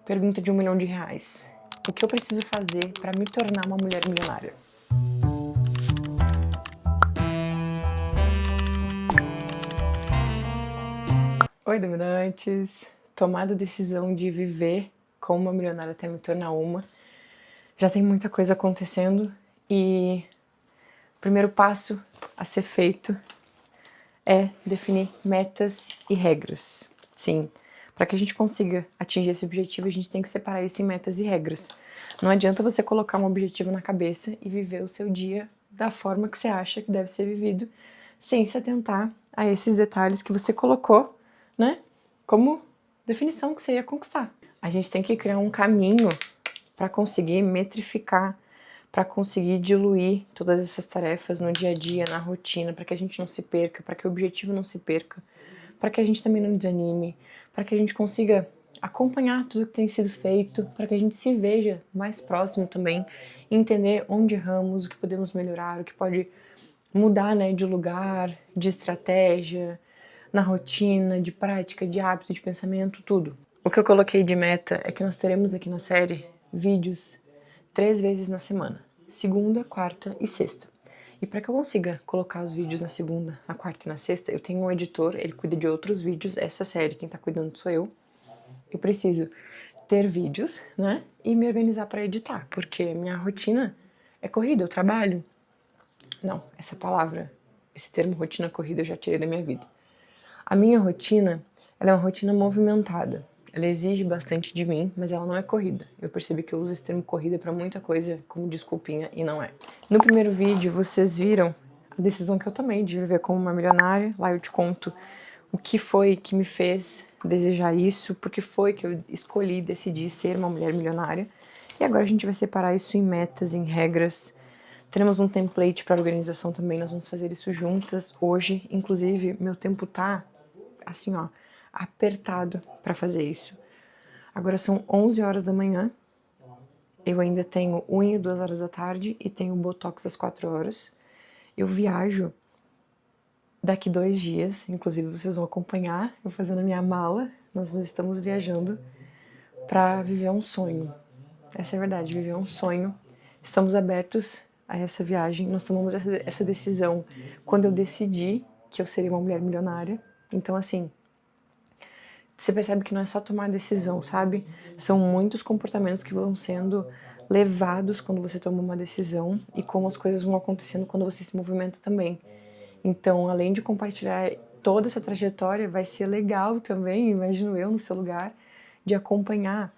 Pergunta de R$ 1 milhão. O que eu preciso fazer para me tornar uma mulher milionária? Oi, dominantes! Tomada a decisão de viver como uma milionária até me tornar uma. Já tem muita coisa acontecendo e o primeiro passo a ser feito é definir metas e regras. Sim, para que a gente consiga atingir esse objetivo, a gente tem que separar isso em metas e regras. Não adianta você colocar um objetivo na cabeça e viver o seu dia da forma que você acha que deve ser vivido, sem se atentar a esses detalhes que você colocou, né, como definição que você ia conquistar. A gente tem que criar um caminho para conseguir metrificar, para conseguir diluir todas essas tarefas no dia a dia, na rotina, para que a gente não se perca, para que o objetivo não se perca, para que a gente também não desanime, para que a gente consiga acompanhar tudo que tem sido feito, para que a gente se veja mais próximo também, entender onde erramos, o que podemos melhorar, o que pode mudar, né, de lugar, de estratégia, na rotina, de prática, de hábito, de pensamento, tudo. O que eu coloquei de meta é que nós teremos aqui na série vídeos 3 vezes na semana, segunda, quarta e sexta. E para que eu consiga colocar os vídeos na segunda, na quarta e na sexta, eu tenho um editor, ele cuida de outros vídeos, essa série quem tá cuidando sou eu. Eu preciso ter vídeos, né, e me organizar para editar, porque minha rotina é corrida, eu trabalho. Não, essa palavra, esse termo rotina corrida eu já tirei da minha vida. A minha rotina, ela é uma rotina movimentada. Ela exige bastante de mim, mas ela não é corrida. Eu percebi que eu uso esse termo corrida para muita coisa como desculpinha e não é. No primeiro vídeo, vocês viram a decisão que eu tomei de viver como uma milionária. Lá eu te conto o que foi que me fez desejar isso, porque foi que eu escolhi, decidi ser uma mulher milionária. E agora a gente vai separar isso em metas, em regras. Teremos um template para organização também, nós vamos fazer isso juntas hoje. Inclusive, meu tempo tá assim, ó, apertado para fazer isso. Agora são 11 horas da manhã, eu ainda tenho unha 2 horas da tarde e tenho botox às 4 horas. Eu viajo daqui 2 dias, inclusive vocês vão acompanhar eu fazendo a minha mala. Nós estamos viajando para viver um sonho. Essa é a verdade, viver um sonho. Estamos abertos a essa viagem. Nós tomamos essa decisão quando eu decidi que eu seria uma mulher milionária. Então, assim, você percebe que não é só tomar a decisão, sabe? São muitos comportamentos que vão sendo levados quando você toma uma decisão e como as coisas vão acontecendo quando você se movimenta também. Então, além de compartilhar toda essa trajetória, vai ser legal também, imagino eu, no seu lugar, de acompanhar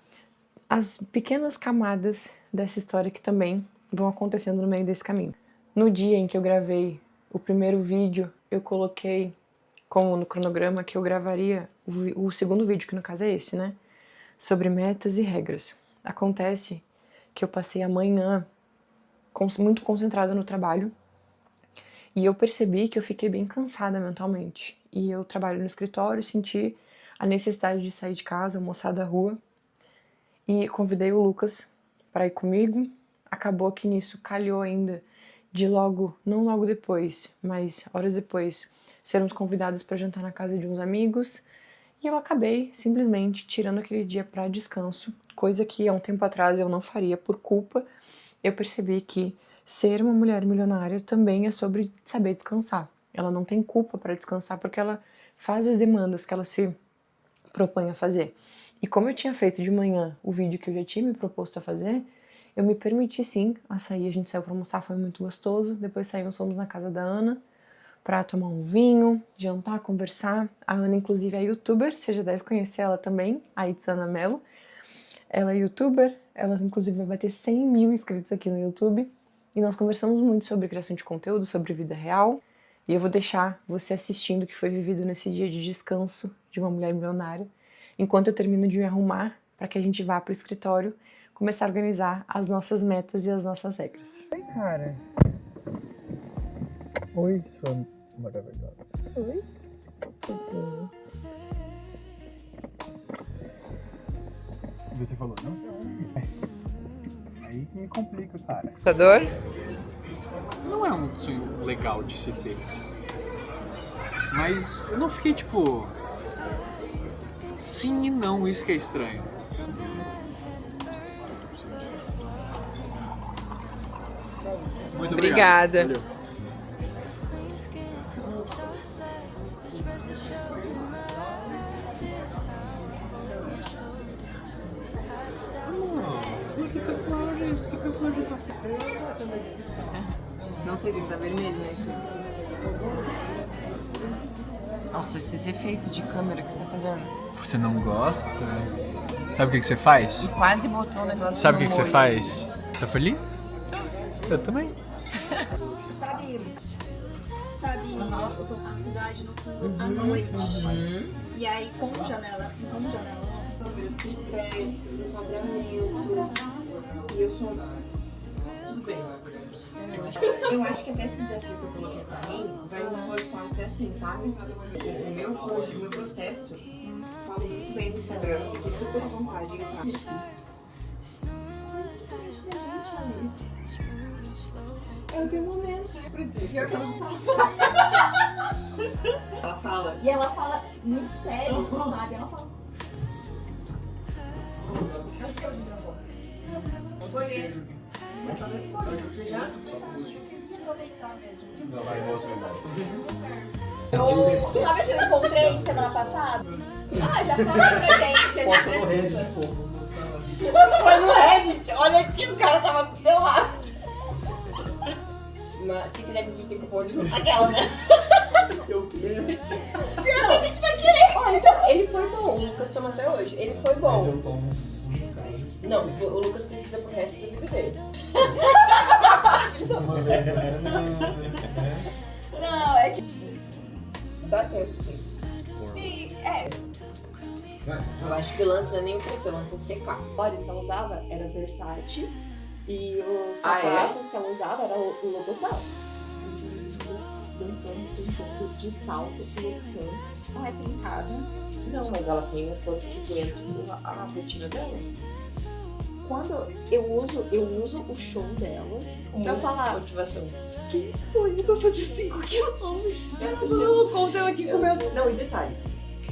as pequenas camadas dessa história que também vão acontecendo no meio desse caminho. No dia em que eu gravei o primeiro vídeo, eu coloquei como no cronograma que eu gravaria o segundo vídeo, que no caso é esse, né? Sobre metas e regras. Acontece que eu passei a manhã muito concentrada no trabalho e eu percebi que eu fiquei bem cansada mentalmente. E eu trabalho no escritório, senti a necessidade de sair de casa, almoçar da rua e convidei o Lucas para ir comigo. Acabou que nisso calhou ainda de não logo depois, mas horas depois, sermos convidados para jantar na casa de uns amigos, e eu acabei simplesmente tirando aquele dia para descanso, coisa que há um tempo atrás eu não faria por culpa. Eu percebi que ser uma mulher milionária também é sobre saber descansar. Ela não tem culpa para descansar porque ela faz as demandas que ela se propõe a fazer. E como eu tinha feito de manhã o vídeo que eu já tinha me proposto a fazer, eu me permiti sim a sair. A gente saiu para almoçar, foi muito gostoso. Depois saímos, fomos na casa da Ana para tomar um vinho, jantar, conversar. A Ana, inclusive, é youtuber, você já deve conhecer ela também, a Itzana Mello. Ela é youtuber, ela inclusive vai bater 100 mil inscritos aqui no YouTube. E nós conversamos muito sobre criação de conteúdo, sobre vida real. E eu vou deixar você assistindo o que foi vivido nesse dia de descanso de uma mulher milionária, enquanto eu termino de me arrumar para que a gente vá para o escritório começar a organizar as nossas metas e as nossas regras. Oi, cara. Oi, sua maravilhosa. Oi? Você falou, não? Aí que me complica, cara. Dor? Não é um sonho legal de se ter. Mas eu não fiquei tipo... Sim e não, isso que é estranho. Muito Obrigada. Valeu. Não sei se tá vermelho, né? Nossa, esses efeitos de câmera que você tá fazendo. Você não gosta? Sabe o que você faz? E quase botou o negócio Sabe o no que você molho. faz? Tá feliz? Eu também. Sabe a cidade no fundo à noite. E aí, como janela, tudo prédio, sobramento, e eu sou... Tudo bem. Eu acho que até esse desafio que eu coloquei pra mim vai me forçar a ser assim, sabe? O meu processo, falo muito bem do Instagram, eu tô super à vontade de falar assim. Eu tenho um momento, por exemplo, pior que ela não fala. Ela fala. E ela fala muito sério, sabe? Ela fala. Sabe que eu encontrei semana passada? Ah, já falei pra gente que a gente precisa. Foi no Reddit, olha aqui, o cara tava do teu lado. Mas se quiser me dizer que eu vou juntar aquela, né? Eu quero. Pior que a gente vai querer. Olha, então, ele foi bom, o Lucas toma até hoje. Ele foi bom. Mas eu tomo um caso específico. Não, o Lucas precisa pro resto do livro dele. Uma vez na semana. Não, é que. Dá tempo, sim. Sim, é. Eu acho que o lance não é nem o preço, o lance é secar. Olha, que ela usava era Versace e os Ah, é? sapatos que ela usava era o Louboutin. Dançando, pintando, de salto, colocando. Ela é pintada. Não, mas ela tem um corpo que dentro a rotina dela. Quando eu uso o show dela pra falar Motivação. quem sou eu pra fazer 5 quilômetros? Eu não conto eu aqui com o meu... Não, e detalhe,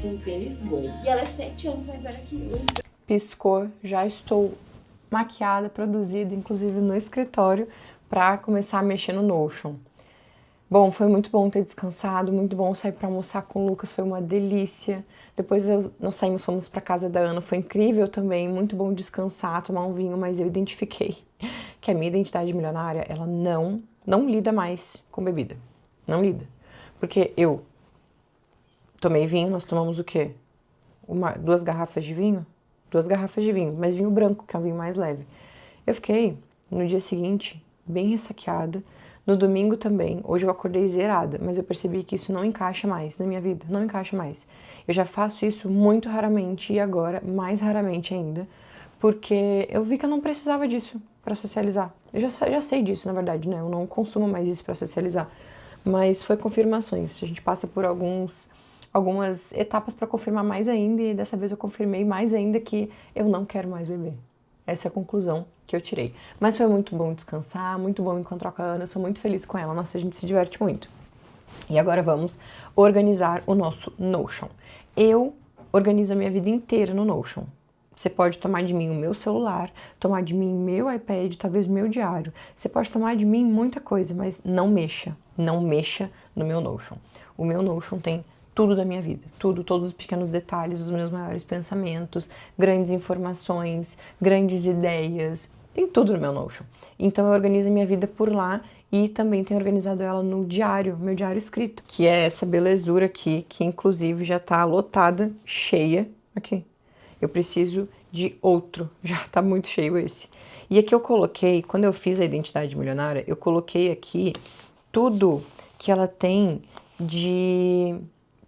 um tênis bom. E ela é 7 anos mais velha que eu. Piscou, já estou maquiada, produzida, inclusive no escritório, para começar a mexer no Notion. Bom, foi muito bom ter descansado, muito bom sair para almoçar com o Lucas, foi uma delícia. Depois nós saímos, fomos para casa da Ana, foi incrível também, muito bom descansar, tomar um vinho, mas eu identifiquei que a minha identidade milionária, ela não lida mais com bebida, não lida. Porque eu tomei vinho, nós tomamos o quê? 2 garrafas de vinho? 2 garrafas de vinho, mas vinho branco, que é um vinho mais leve. Eu fiquei, no dia seguinte, bem ressaqueada. No domingo também, hoje eu acordei zerada, mas eu percebi que isso não encaixa mais na minha vida, não encaixa mais. Eu já faço isso muito raramente e agora mais raramente ainda, porque eu vi que eu não precisava disso para socializar. Eu já sei disso, na verdade, né? Eu não consumo mais isso para socializar, mas foi confirmações. A gente passa por algumas etapas para confirmar mais ainda e dessa vez eu confirmei mais ainda que eu não quero mais beber. Essa é a conclusão que eu tirei. Mas foi muito bom descansar, muito bom encontrar com a Ana, eu sou muito feliz com ela, nossa, a gente se diverte muito. E agora vamos organizar o nosso Notion. Eu organizo a minha vida inteira no Notion. Você pode tomar de mim o meu celular, tomar de mim meu iPad, talvez meu diário. Você pode tomar de mim muita coisa, mas não mexa no meu Notion. O meu Notion tem tudo da minha vida, tudo, todos os pequenos detalhes, os meus maiores pensamentos, grandes informações, grandes ideias, tem tudo no meu Notion. Então eu organizo a minha vida por lá e também tenho organizado ela no diário, meu diário escrito, que é essa belezura aqui, que inclusive já tá lotada, cheia, aqui. Eu preciso de outro, já tá muito cheio esse. E aqui eu coloquei, quando eu fiz a identidade milionária, eu coloquei aqui tudo que ela tem de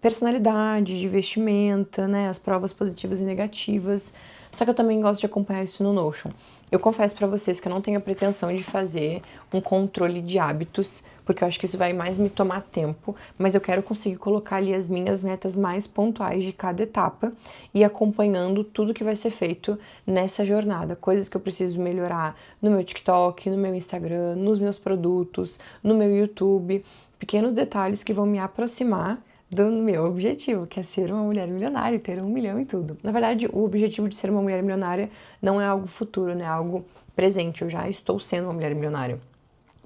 personalidade, de vestimenta, né, as provas positivas e negativas. Só que eu também gosto de acompanhar isso no Notion. Eu confesso pra vocês que eu não tenho a pretensão de fazer um controle de hábitos, porque eu acho que isso vai mais me tomar tempo, mas eu quero conseguir colocar ali as minhas metas mais pontuais de cada etapa e acompanhando tudo que vai ser feito nessa jornada. Coisas que eu preciso melhorar no meu TikTok, no meu Instagram, nos meus produtos, no meu YouTube. Pequenos detalhes que vão me aproximar do meu objetivo, que é ser uma mulher milionária e ter 1 milhão e tudo. Na verdade, o objetivo de ser uma mulher milionária não é algo futuro, né? É algo presente. Eu já estou sendo uma mulher milionária.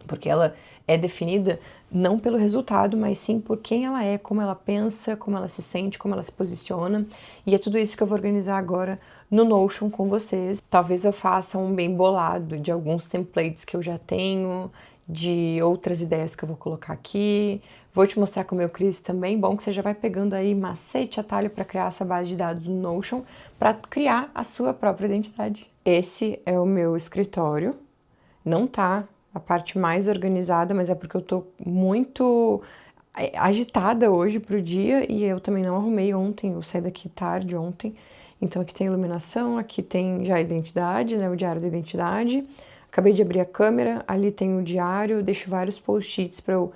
Porque ela é definida não pelo resultado, mas sim por quem ela é, como ela pensa, como ela se sente, como ela se posiciona. E é tudo isso que eu vou organizar agora no Notion com vocês. Talvez eu faça um bem bolado de alguns templates que eu já tenho, de outras ideias que eu vou colocar aqui. Vou te mostrar como eu crio isso também. Bom que você já vai pegando aí macete, atalho para criar a sua base de dados no Notion, para criar a sua própria identidade. Esse é o meu escritório. Não tá a parte mais organizada, mas é porque eu tô muito agitada hoje pro dia e eu também não arrumei ontem, eu saí daqui tarde ontem. Então aqui tem iluminação, aqui tem já a identidade, né, o diário da identidade. Acabei de abrir a câmera, ali tem o diário, eu deixo vários post-its para eu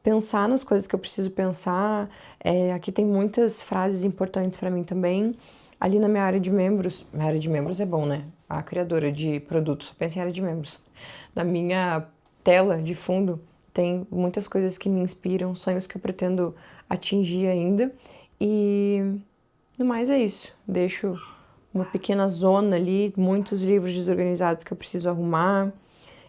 pensar nas coisas que eu preciso pensar. Aqui tem muitas frases importantes para mim também. Ali na minha área de membros é bom, né? A criadora de produtos, só pensa em área de membros. Na minha tela de fundo tem muitas coisas que me inspiram, sonhos que eu pretendo atingir ainda. E no mais é isso. Deixo uma pequena zona ali, muitos livros desorganizados que eu preciso arrumar.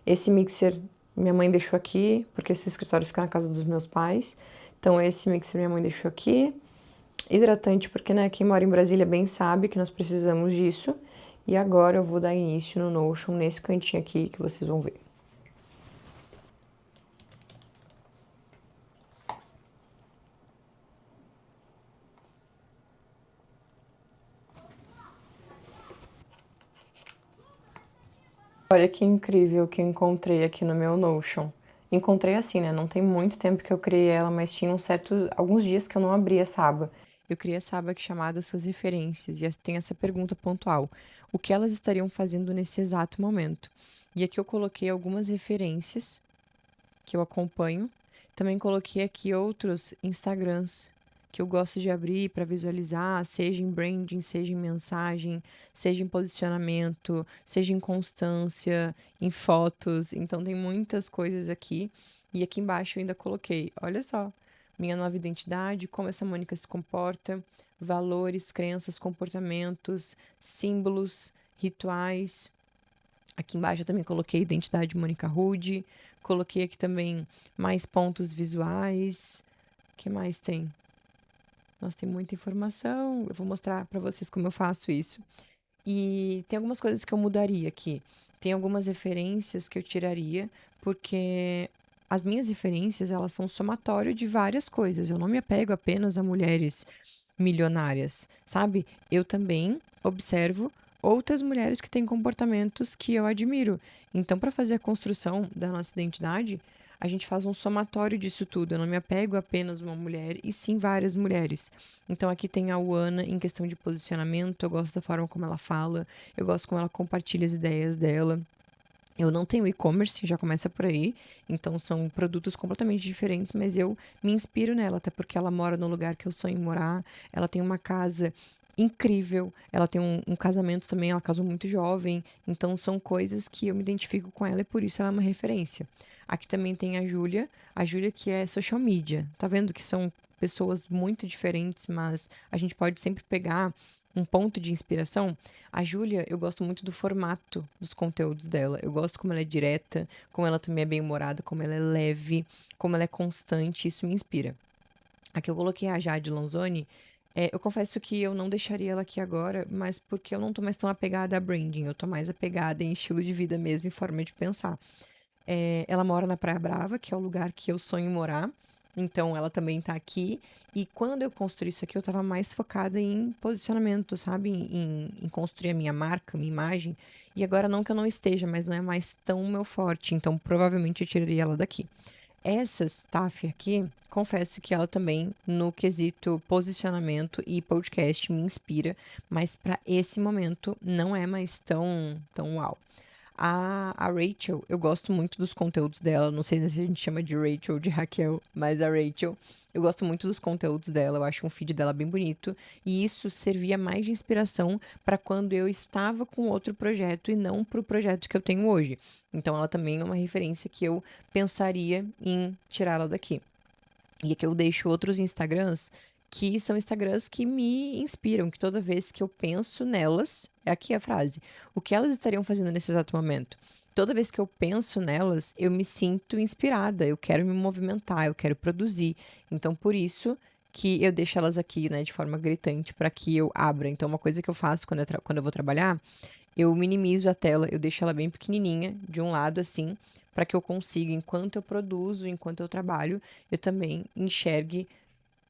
Esse mixer minha mãe deixou aqui, porque esse escritório fica na casa dos meus pais. Então esse mixer minha mãe deixou aqui. Hidratante, porque né, quem mora em Brasília bem sabe que nós precisamos disso. E agora eu vou dar início no Notion, nesse cantinho aqui que vocês vão ver. Olha que incrível que eu encontrei aqui no meu Notion. Encontrei assim, né? Não tem muito tempo que eu criei ela, mas tinha alguns dias que eu não abri essa aba. Eu criei essa aba aqui chamada Suas Referências e tem essa pergunta pontual. O que elas estariam fazendo nesse exato momento? E aqui eu coloquei algumas referências que eu acompanho. Também coloquei aqui outros Instagrams que eu gosto de abrir para visualizar, seja em branding, seja em mensagem, seja em posicionamento, seja em constância, em fotos. Então tem muitas coisas aqui. E aqui embaixo eu ainda coloquei, olha só, minha nova identidade, como essa Mônica se comporta, valores, crenças, comportamentos, símbolos, rituais. Aqui embaixo eu também coloquei identidade Mônica Rude, coloquei aqui também mais pontos visuais. O que mais tem? Nossa, tem muita informação. Eu vou mostrar para vocês como eu faço isso. E tem algumas coisas que eu mudaria aqui. Tem algumas referências que eu tiraria, porque as minhas referências, elas são somatório de várias coisas. Eu não me apego apenas a mulheres milionárias, sabe? Eu também observo outras mulheres que têm comportamentos que eu admiro. Então, para fazer a construção da nossa identidade, a gente faz um somatório disso tudo. Eu não me apego a apenas uma mulher, e sim várias mulheres. Então, aqui tem a Uana em questão de posicionamento. Eu gosto da forma como ela fala. Eu gosto como ela compartilha as ideias dela. Eu não tenho e-commerce, já começa por aí. Então, são produtos completamente diferentes, mas eu me inspiro nela, até porque ela mora no lugar que eu sonho em morar. Ela tem uma casa incrível. Ela tem um casamento também, ela casou muito jovem. Então, são coisas que eu me identifico com ela e por isso ela é uma referência. Aqui também tem a Júlia que é social media. Tá vendo que são pessoas muito diferentes, mas a gente pode sempre pegar um ponto de inspiração. A Júlia, eu gosto muito do formato dos conteúdos dela. Eu gosto como ela é direta, como ela também é bem-humorada, como ela é leve, como ela é constante. Isso me inspira. Aqui eu coloquei a Jade Lanzoni. Eu confesso que eu não deixaria ela aqui agora, mas porque eu não tô mais tão apegada a branding. Eu tô mais apegada em estilo de vida mesmo e forma de pensar. Ela mora na Praia Brava, que é o lugar que eu sonho em morar. Então, ela também tá aqui. E quando eu construí isso aqui, eu tava mais focada em posicionamento, sabe? Em construir a minha marca, minha imagem. E agora não que eu não esteja, mas não é mais tão meu forte. Então, provavelmente eu tiraria ela daqui. Essa staff aqui, confesso que ela também, no quesito posicionamento e podcast, me inspira. Mas para esse momento, não é mais tão uau. A Rachel, eu gosto muito dos conteúdos dela. Não sei se a gente chama de Rachel ou de Raquel, mas a Rachel, eu gosto muito dos conteúdos dela. Eu acho um feed dela bem bonito. E isso servia mais de inspiração para quando eu estava com outro projeto e não para o projeto que eu tenho hoje. Então, ela também é uma referência que eu pensaria em tirá-la daqui. E aqui eu deixo outros Instagrams que são Instagrams que me inspiram, que toda vez que eu penso nelas, aqui é a frase, o que elas estariam fazendo nesse exato momento? Toda vez que eu penso nelas, eu me sinto inspirada, eu quero me movimentar, eu quero produzir. Então, por isso que eu deixo elas aqui, né, de forma gritante, para que eu abra. Então, uma coisa que eu faço quando eu vou trabalhar, eu minimizo a tela, eu deixo ela bem pequenininha, de um lado assim, para que eu consiga, enquanto eu produzo, enquanto eu trabalho, eu também enxergue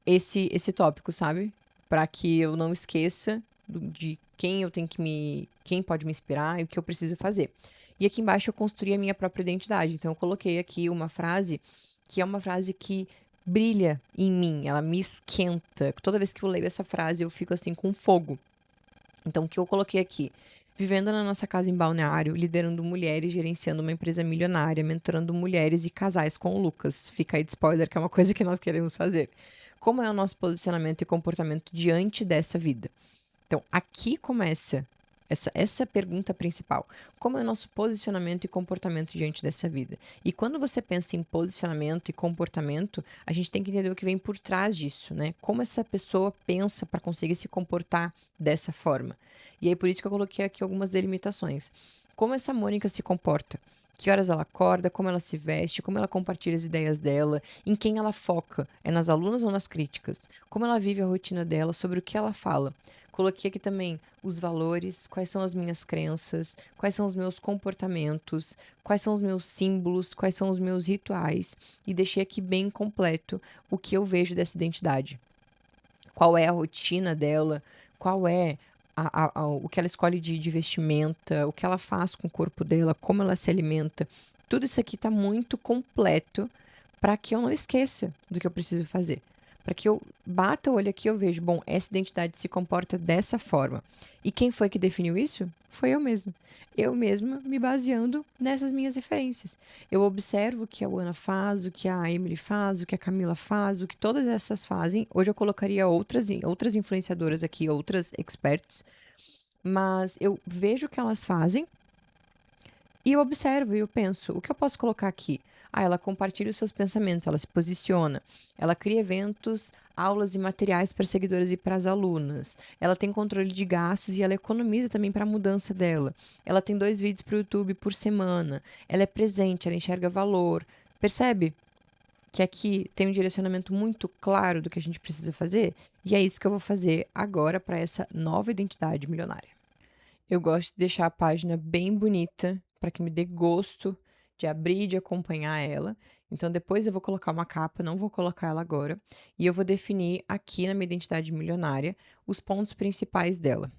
esse tópico, sabe? Para que eu não esqueça de quem eu tenho que quem pode me inspirar e o que eu preciso fazer. E aqui embaixo eu construí a minha própria identidade. Então eu coloquei aqui uma frase que é uma frase que brilha em mim, ela me esquenta. Toda vez que eu leio essa frase, eu fico assim com fogo. Então o que eu coloquei aqui? Vivendo na nossa casa em Balneário, liderando mulheres, gerenciando uma empresa milionária, mentorando mulheres e casais com o Lucas. Fica aí de spoiler, que é uma coisa que nós queremos fazer. Como é o nosso posicionamento e comportamento diante dessa vida? Então, aqui começa essa pergunta principal. Como é o nosso posicionamento e comportamento diante dessa vida? E quando você pensa em posicionamento e comportamento, a gente tem que entender o que vem por trás disso, né? Como essa pessoa pensa para conseguir se comportar dessa forma. E aí, por isso que eu coloquei aqui algumas delimitações. Como essa Mônica se comporta? Que horas ela acorda, como ela se veste, como ela compartilha as ideias dela, em quem ela foca, é nas alunas ou nas críticas, como ela vive a rotina dela, sobre o que ela fala. Coloquei aqui também os valores, quais são as minhas crenças, quais são os meus comportamentos, quais são os meus símbolos, quais são os meus rituais, e deixei aqui bem completo o que eu vejo dessa identidade. Qual é a rotina dela, qual é o que ela escolhe de vestimenta, o que ela faz com o corpo dela, como ela se alimenta. Tudo isso aqui está muito completo para que eu não esqueça do que eu preciso fazer. Para que eu bata o olho aqui e eu vejo, bom, essa identidade se comporta dessa forma. E quem foi que definiu isso? Foi eu mesma. Eu mesma me baseando nessas minhas referências. Eu observo o que a Ana faz, o que a Emily faz, o que a Camila faz, o que todas essas fazem. Hoje eu colocaria outras influenciadoras aqui, outras experts. Mas eu vejo o que elas fazem e eu observo e eu penso, o que eu posso colocar aqui? Ela compartilha os seus pensamentos, ela se posiciona, ela cria eventos, aulas e materiais para seguidoras e para as alunas. Ela tem controle de gastos e ela economiza também para a mudança dela. Ela tem 2 vídeos para o YouTube por semana. Ela é presente, ela enxerga valor. Percebe que aqui tem um direcionamento muito claro do que a gente precisa fazer? E é isso que eu vou fazer agora para essa nova identidade milionária. Eu gosto de deixar a página bem bonita para que me dê gosto de abrir e de acompanhar ela. Então, depois eu vou colocar uma capa, não vou colocar ela agora. E eu vou definir aqui na minha identidade milionária os pontos principais dela.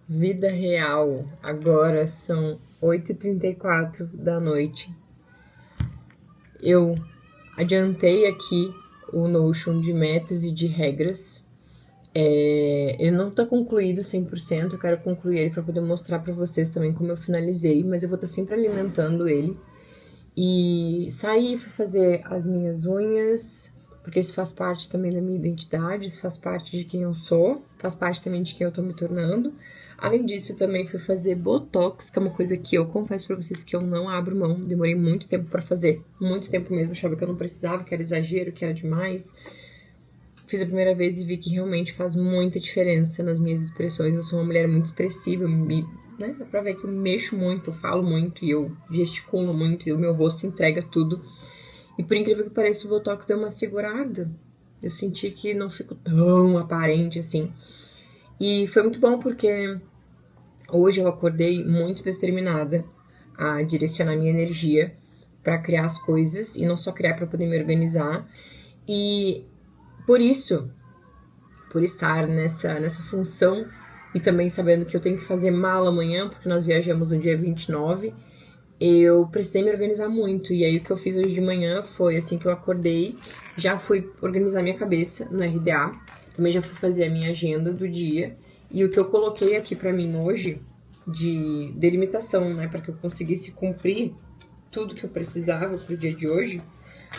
Vida real, agora são 8h34 da noite. Eu adiantei aqui o Notion de metas e de regras. Ele não tá concluído 100%, eu quero concluir ele para poder mostrar para vocês também como eu finalizei, mas eu vou estar sempre alimentando ele. E saí, fui fazer as minhas unhas, porque isso faz parte também da minha identidade, isso faz parte de quem eu sou, faz parte também de quem eu tô me tornando. Além disso, eu também fui fazer Botox, que é uma coisa que eu confesso pra vocês que eu não abro mão. Demorei muito tempo pra fazer, muito tempo mesmo. Achava que eu não precisava, que era exagero, que era demais. Fiz a primeira vez e vi que realmente faz muita diferença nas minhas expressões. Eu sou uma mulher muito expressiva, né? Dá pra ver que eu mexo muito, eu falo muito e eu gesticulo muito e o meu rosto entrega tudo. E por incrível que pareça, o Botox deu uma segurada. Eu senti que não ficou tão aparente assim. E foi muito bom porque hoje eu acordei muito determinada a direcionar minha energia para criar as coisas e não só criar para poder me organizar. E por isso, por estar nessa função e também sabendo que eu tenho que fazer mala amanhã, porque nós viajamos no dia 29, eu precisei me organizar muito. E aí o que eu fiz hoje de manhã foi, assim que eu acordei, já fui organizar minha cabeça no RDA. Também já fui fazer a minha agenda do dia. E o que eu coloquei aqui pra mim hoje, de delimitação, né? Pra que eu conseguisse cumprir tudo que eu precisava pro dia de hoje,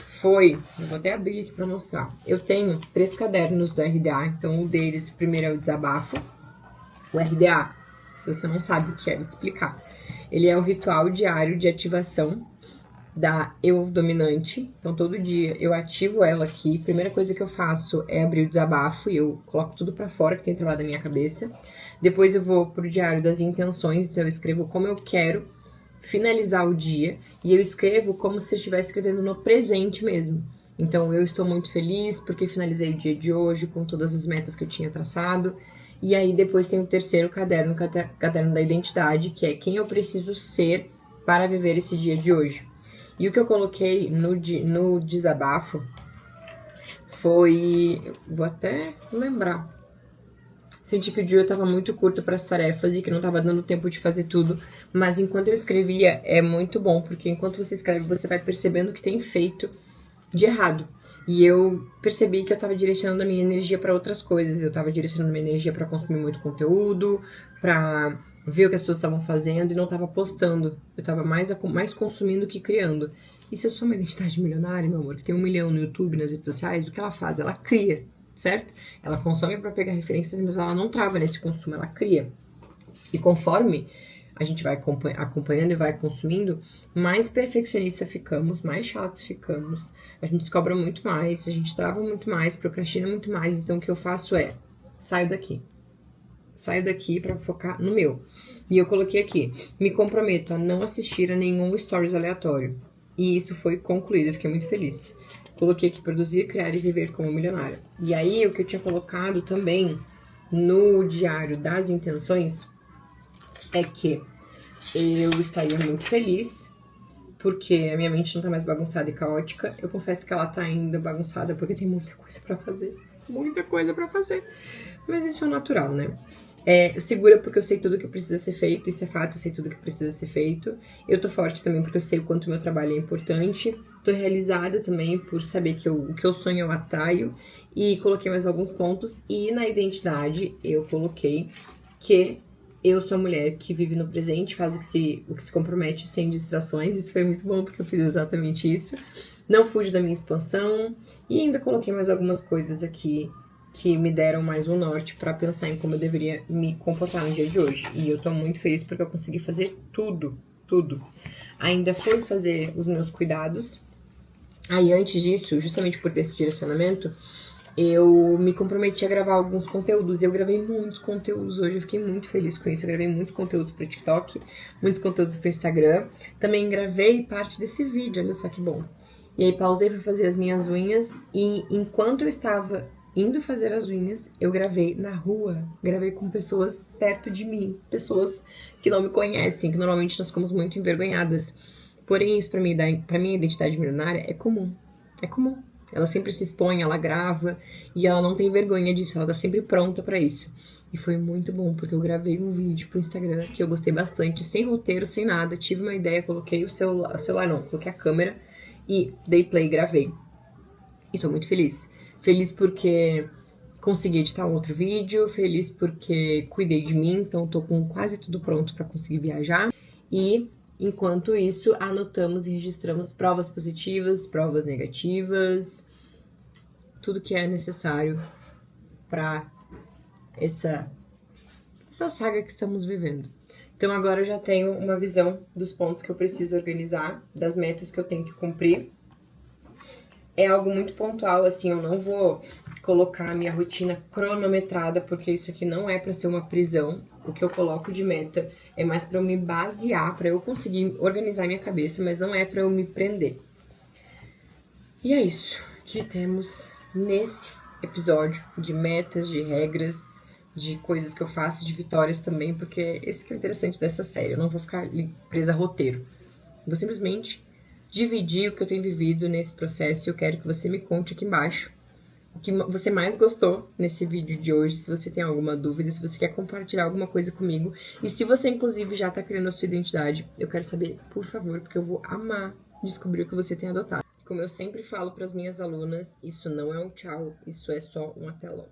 foi... Eu vou até abrir aqui pra mostrar. Eu tenho 3 cadernos do RDA. Então, um deles, primeiro é o desabafo. O RDA, se você não sabe o que é, vou te explicar. Ele é o ritual diário de ativação da eu dominante. Então, todo dia eu ativo ela aqui. Primeira coisa que eu faço é abrir o desabafo e eu coloco tudo pra fora que tem travado na minha cabeça. Depois eu vou pro diário das intenções. Então, eu escrevo como eu quero finalizar o dia. E eu escrevo como se eu estivesse escrevendo no presente mesmo. Então, eu estou muito feliz porque finalizei o dia de hoje com todas as metas que eu tinha traçado. E aí, depois tem o terceiro caderno, o caderno da identidade, que é quem eu preciso ser para viver esse dia de hoje. E o que eu coloquei no desabafo foi... Vou até lembrar. Senti que o dia estava muito curto para as tarefas e que não estava dando tempo de fazer tudo. Mas enquanto eu escrevia, é muito bom, porque enquanto você escreve, você vai percebendo o que tem feito de errado. E eu percebi que eu tava direcionando a minha energia para outras coisas. Eu tava direcionando a minha energia para consumir muito conteúdo, para ver o que as pessoas estavam fazendo e não tava postando. Eu tava mais consumindo que criando. E se eu sou uma identidade milionária, meu amor, que tem 1 milhão no YouTube, nas redes sociais, o que ela faz? Ela cria, certo? Ela consome para pegar referências, mas ela não trava nesse consumo, ela cria. E conforme a gente vai acompanhando e vai consumindo, mais perfeccionista ficamos, mais chatos ficamos, a gente se cobra muito mais, a gente trava muito mais, procrastina muito mais. Então o que eu faço é, saio daqui pra focar no meu. E eu coloquei aqui, me comprometo a não assistir a nenhum stories aleatório. E isso foi concluído, eu fiquei muito feliz. Coloquei aqui, produzir, criar e viver como milionária. E aí o que eu tinha colocado também no diário das intenções é que eu estaria muito feliz, porque a minha mente não tá mais bagunçada e caótica. Eu confesso que ela tá ainda bagunçada, porque tem muita coisa pra fazer. Muita coisa pra fazer. Mas isso é natural, né? Segura porque eu sei tudo que precisa ser feito, isso é fato, eu sei tudo que precisa ser feito. Eu tô forte também porque eu sei o quanto o meu trabalho é importante. Tô realizada também por saber que o que eu sonho eu atraio. E coloquei mais alguns pontos. E na identidade eu coloquei que eu sou a mulher que vive no presente, faz o que se compromete sem distrações. Isso foi muito bom, porque eu fiz exatamente isso. Não fujo da minha expansão. E ainda coloquei mais algumas coisas aqui que me deram mais um norte pra pensar em como eu deveria me comportar no dia de hoje. E eu tô muito feliz porque eu consegui fazer tudo. Ainda fui fazer os meus cuidados. Aí, antes disso, justamente por ter esse direcionamento, eu me comprometi a gravar alguns conteúdos. Eu gravei muitos conteúdos hoje, eu fiquei muito feliz com isso. Eu gravei muitos conteúdos para TikTok, muitos conteúdos para Instagram. Também gravei parte desse vídeo, olha só que bom. E aí pausei para fazer as minhas unhas e enquanto eu estava indo fazer as unhas, eu gravei na rua. Gravei com pessoas perto de mim, pessoas que não me conhecem, que normalmente nós ficamos muito envergonhadas. Porém, isso pra minha identidade milionária é comum. É comum. Ela sempre se expõe, ela grava e ela não tem vergonha disso, ela tá sempre pronta pra isso. E foi muito bom, porque eu gravei um vídeo pro Instagram que eu gostei bastante, sem roteiro, sem nada. Tive uma ideia, coloquei coloquei a câmera e dei play e gravei. E tô muito feliz. Feliz porque consegui editar um outro vídeo, feliz porque cuidei de mim, então tô com quase tudo pronto pra conseguir viajar. E, enquanto isso, anotamos e registramos provas positivas, provas negativas, tudo que é necessário pra essa saga que estamos vivendo. Então agora eu já tenho uma visão dos pontos que eu preciso organizar, das metas que eu tenho que cumprir. É algo muito pontual, assim, eu não vou colocar a minha rotina cronometrada, porque isso aqui não é pra ser uma prisão. O que eu coloco de meta é mais pra eu me basear, pra eu conseguir organizar minha cabeça, mas não é pra eu me prender. E é isso que temos nesse episódio de metas, de regras, de coisas que eu faço, de vitórias também, porque esse que é o interessante dessa série. Eu não vou ficar ali presa a roteiro. Vou simplesmente dividir o que eu tenho vivido nesse processo e eu quero que você me conte aqui embaixo o que você mais gostou nesse vídeo de hoje, se você tem alguma dúvida, se você quer compartilhar alguma coisa comigo. E se você, inclusive, já tá criando a sua identidade, eu quero saber, por favor, porque eu vou amar descobrir o que você tem adotado. Como eu sempre falo para as minhas alunas, isso não é um tchau, isso é só um até logo.